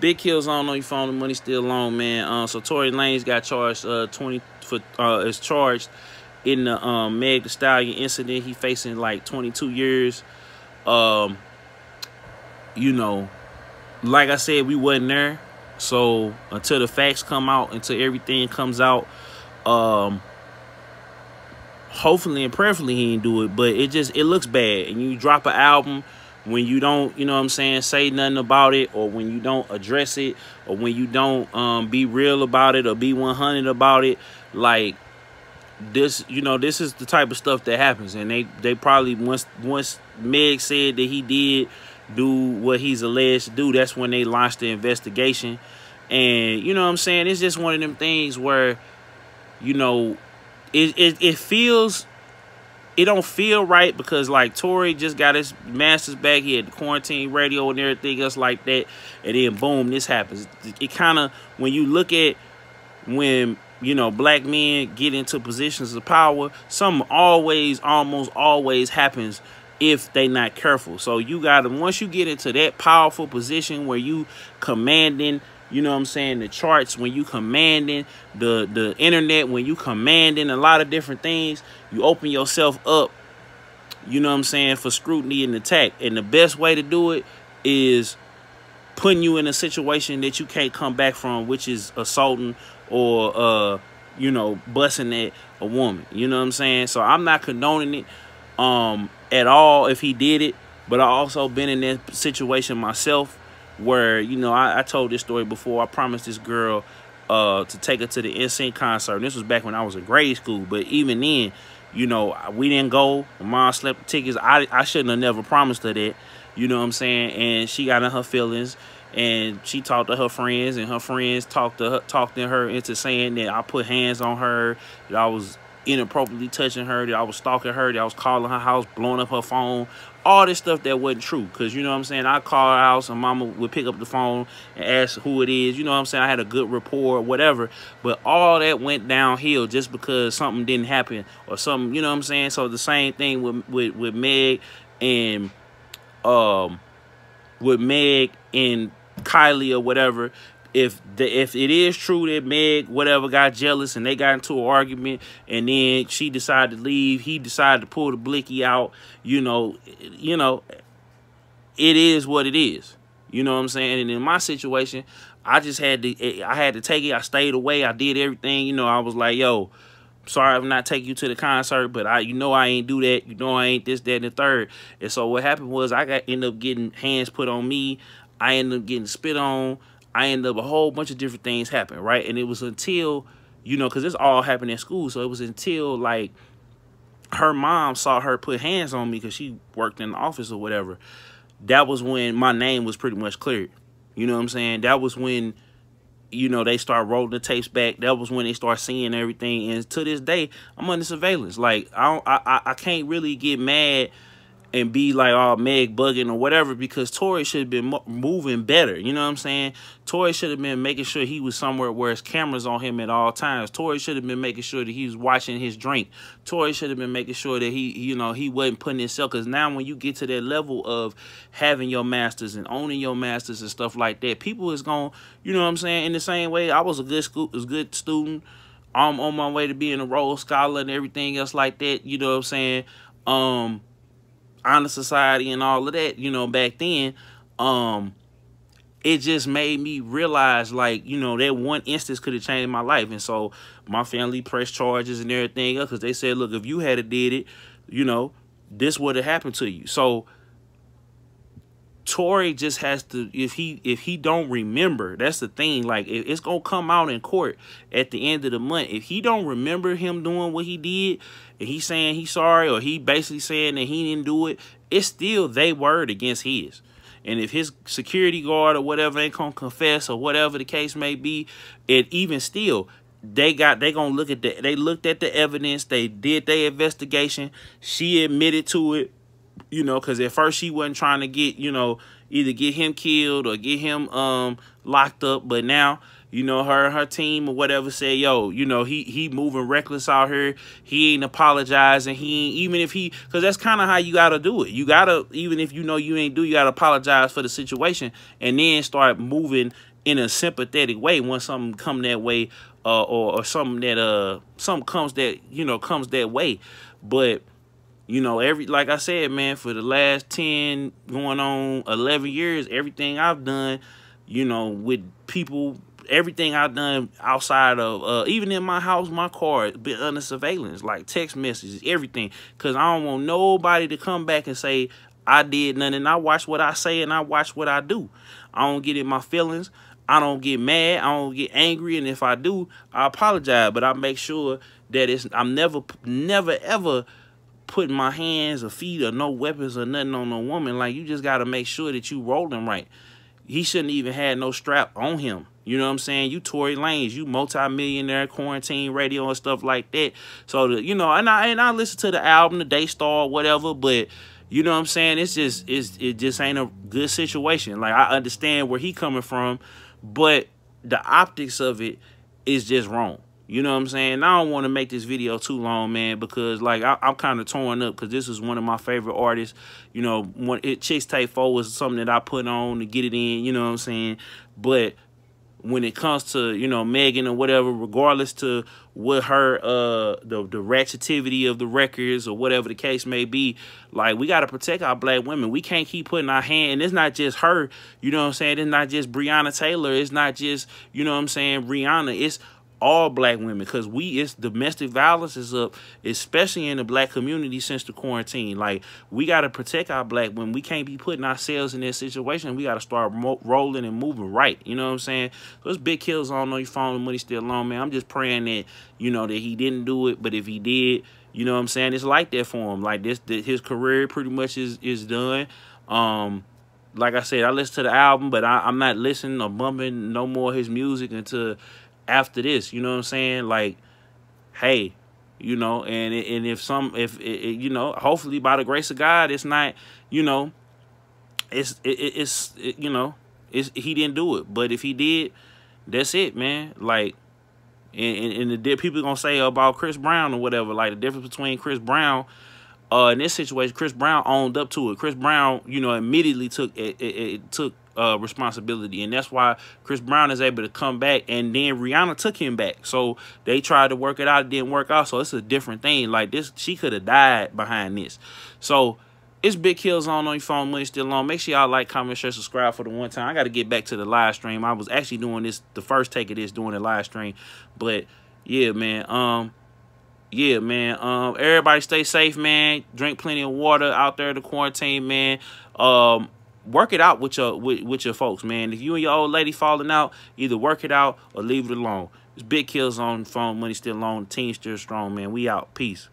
Big Killzown on your phone. The money still on, man. So Tory Lanez got charged is charged in the Meg Thee Stallion incident. He facing like 22 years. You know, like I said, we wasn't there. So until the facts come out, until everything comes out, hopefully and prayerfully he didn't do it, but it looks bad. And you drop an album when you don't, you know what I'm saying, say nothing about it, or when you don't address it, or when you don't be real about it or be 100 about it, like this, you know, this is the type of stuff that happens. And they probably, once Meg said that he did do what he's alleged to do, that's when they launched the investigation. And you know what I'm saying, it's just one of them things where, you know, it feels, it don't feel right, because like Tory just got his masters back. He had the quarantine radio and everything else like that, and then boom, this happens. It kind of, when you look at when, you know, black men get into positions of power, something almost always happens if they not careful. So you gotta, once you get into that powerful position where you commanding, you know what I'm saying, the charts, when you commanding the internet, when you commanding a lot of different things, you open yourself up, you know what I'm saying, for scrutiny and attack. And the best way to do it is putting you in a situation that you can't come back from, which is assaulting or you know, busting at a woman. You know what I'm saying? So I'm not condoning it at all if he did it, but I also been in that situation myself where, you know, I told this story before. I promised this girl to take her to the NSYNC concert. And this was back when I was in grade school. But even then, you know, we didn't go. My mom slept the tickets. I shouldn't have never promised her that. You know what I'm saying? And she got in her feelings, and she talked to her friends, and her friends talked her into saying that I put hands on her, that I was inappropriately touching her, that I was stalking her, that I was calling her house, blowing up her phone, all this stuff that wasn't true. Because, you know what I'm saying, I call her house and mama would pick up the phone and ask who it is. You know what I'm saying, I had a good rapport, whatever. But all that went downhill just because something didn't happen or something, you know what I'm saying. So the same thing with Meg and Kylie or whatever. If it is true that Meg whatever got jealous and they got into an argument, and then she decided to leave, he decided to pull the blicky out, you know, it is what it is. You know what I'm saying? And in my situation, I just had to take it. I stayed away. I did everything. You know, I was like, yo, sorry I'm not taking you to the concert, but you know I ain't do that. You know I ain't this, that, and the third. And so what happened was ended up getting hands put on me. I ended up getting spit on. I ended up, a whole bunch of different things happened, right? And it was until, you know, because this all happened in school. So it was until, like, her mom saw her put hands on me because she worked in the office or whatever. That was when my name was pretty much cleared. You know what I'm saying? That was when, you know, they start rolling the tapes back. That was when they start seeing everything. And to this day, I'm under surveillance. Like, I can't really get mad and be like, oh, Meg bugging or whatever, because Tory should have been moving better. You know what I'm saying? Tory should have been making sure he was somewhere where his cameras on him at all times. Tory should have been making sure that he was watching his drink. Tory should have been making sure that he, you know, he wasn't putting himself, because now when you get to that level of having your masters and owning your masters and stuff like that, people is going, you know what I'm saying? In the same way, I was a good student. I'm on my way to being a Rhodes Scholar and everything else like that. You know what I'm saying? Honor society and all of that, you know, back then, it just made me realize, like, you know, that one instance could have changed my life. And so my family pressed charges and everything else, because they said, look, if you had did it, you know, this would have happened to you. So Tory just has to, if he don't remember, that's the thing, like, it's gonna come out in court at the end of the month. If he don't remember him doing what he did, and he's saying he's sorry, or he basically saying that he didn't do it, it's still they word against his. And if his security guard or whatever ain't gonna confess, or whatever the case may be, it even still, they gonna look at they looked at the evidence, they did their investigation, she admitted to it. You know, because at first she wasn't trying to get, you know, either get him killed or get him locked up. But now, you know, her and her team or whatever said, yo, you know, he moving reckless out here. He ain't apologizing. He ain't, even if he, because that's kind of how you got to do it. You got to, even if you know you ain't do, you got to apologize for the situation and then start moving in a sympathetic way when something come that way, or something that, something comes that, you know, comes that way. But, you know, like I said, man, for the last 10 going on 11 years, everything I've done, you know, with people, everything I've done outside of, even in my house, my car, been under surveillance, like text messages, everything. Because I don't want nobody to come back and say I did nothing. I watch what I say and I watch what I do. I don't get in my feelings. I don't get mad. I don't get angry. And if I do, I apologize. But I make sure that I'm never, ever putting my hands or feet or no weapons or nothing on no woman. Like, you just got to make sure that you rolling right. He shouldn't even had no strap on him. You know what I'm saying? You Tory Lanez, you multi-millionaire, quarantine radio and stuff like that. So, you know, and I listen to the album, the Daystar, whatever, but you know what I'm saying? It just ain't a good situation. Like, I understand where he coming from, but the optics of it is just wrong. You know what I'm saying? I don't want to make this video too long, man, because, like, I'm kind of torn up because this is one of my favorite artists. You know, Chicks Take 4 was something that I put on to get it in, you know what I'm saying? But when it comes to, you know, Megan or whatever, regardless to what her, the ratchetivity of the records or whatever the case may be, like, we got to protect our black women. We can't keep putting our hand, and it's not just her, you know what I'm saying? It's not just Breonna Taylor. It's not just, you know what I'm saying, Rihanna. It's all black women, because it's domestic violence is up, especially in the black community since the quarantine. Like, we got to protect our black women. We can't be putting ourselves in that situation. We got to start rolling and moving right. You know what I'm saying? So it's Big Killzown on your phone, the money still on, man. I'm just praying that, you know, that he didn't do it, but if he did, you know what I'm saying, it's like that for him. Like, his career pretty much is done. Like I said, I listened to the album, but I'm not listening or bumping no more of his music until after this. You know what I'm saying? Like, hey, you know, and if you know, hopefully by the grace of God, it's not, you know, you know, he didn't do it. But if he did, that's it, man. Like, and the people gonna say about Chris Brown or whatever, like, the difference between Chris Brown, in this situation, Chris Brown owned up to it. Chris Brown, you know, immediately took responsibility, and that's why Chris Brown is able to come back, and then Rihanna took him back. So they tried to work it out, it didn't work out. So it's a different thing. Like, this, she could have died behind this. So it's Big Killzown on your phone, money still on. Make sure y'all like, comment, share, subscribe for the one time. I got to get back to the live stream. I was actually doing this, the first take of this, doing the live stream. But yeah, man. Yeah, man. Everybody stay safe, man. Drink plenty of water out there in the quarantine, man. Work it out with your folks, man. If you and your old lady falling out, either work it out or leave it alone. It's Big Killzown, phone, money still on, team still strong, man. We out. Peace.